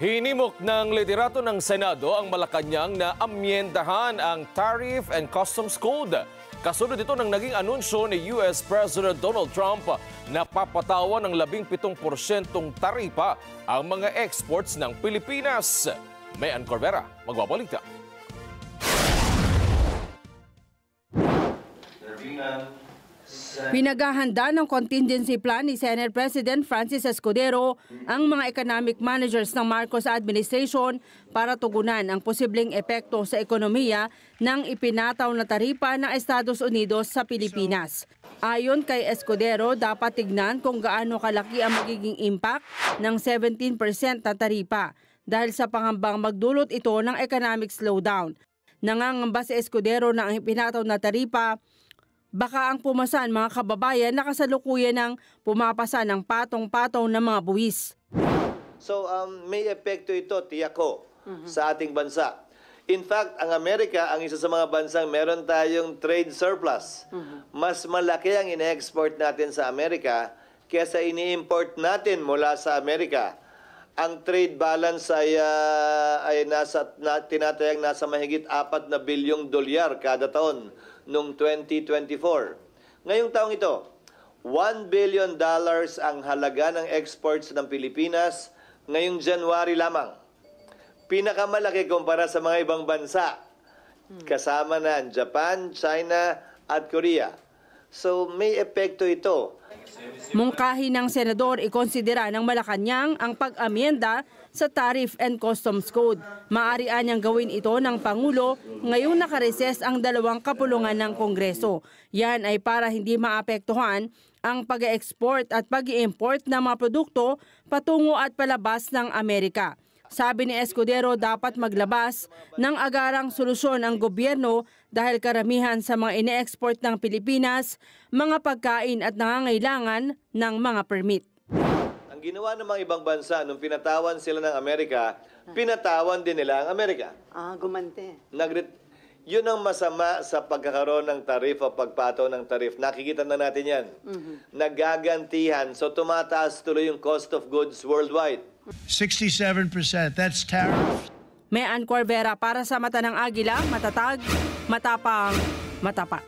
Hinimok ng liderato ng Senado ang Malacanang na amyendahan ang Tariff and Customs Code. Kasunod ito ng naging anunsyo ni US President Donald Trump na papatawan ng 17% taripa ang mga exports ng Pilipinas. Mayan Corvera, magbabalita. Pinaghahanda ng contingency plan ni Senate President Francis Escudero ang mga economic managers ng Marcos administration para tugunan ang posibleng epekto sa ekonomiya ng ipinataw na taripa ng Estados Unidos sa Pilipinas. Ayon kay Escudero, dapat tignan kung gaano kalaki ang magiging impact ng 17% na taripa dahil sa pangambang magdulot ito ng economic slowdown. Nangangamba si Escudero na ang ipinataw na taripa baka ang pumasan mga kababayan na kasalukuyan ng pumapasa ng patong-patong ng mga buwis. So may epekto ito, tiyak ko, sa ating bansa. In fact, ang Amerika, ang isa sa mga bansang meron tayong trade surplus. Mas malaki ang ine-export natin sa Amerika kaysa ini-import natin mula sa Amerika. Ang trade balance ay tinatayang nasa mahigit 4 na bilyong dolyar kada taon noong 2024. Ngayong taong ito, $1 billion ang halaga ng exports ng Pilipinas ngayong January lamang. Pinakamalaki kumpara sa mga ibang bansa. Kasama na ang Japan, China at Korea. So may epekto ito. Mungkahi ng senador, ikonsidera ng Malacanang ang pag-amyenda sa Tariff and Customs Code. Maaari niyang gawin ito ng Pangulo ngayong nakareses ang dalawang kapulungan ng Kongreso. Yan ay para hindi maapektuhan ang pag-export at pag-import ng mga produkto patungo at palabas ng Amerika. Sabi ni Escudero, dapat maglabas ng agarang solusyon ang gobyerno dahil karamihan sa mga ine-export ng Pilipinas, mga pagkain at nangangailangan ng mga permit. Ang ginawa ng mga ibang bansa, nung pinatawan sila ng Amerika, pinatawan din nila ang Amerika. Gumante. Yun ang masama sa pagkakaroon ng tarif o pagpataw ng tarif. Nakikita na natin yan. Nagagantihan. So tumataas tuloy yung cost of goods worldwide. 67%, that's tariff. Mayan Corvera para sa Mata ng Agila, matatag, matapang, matapat.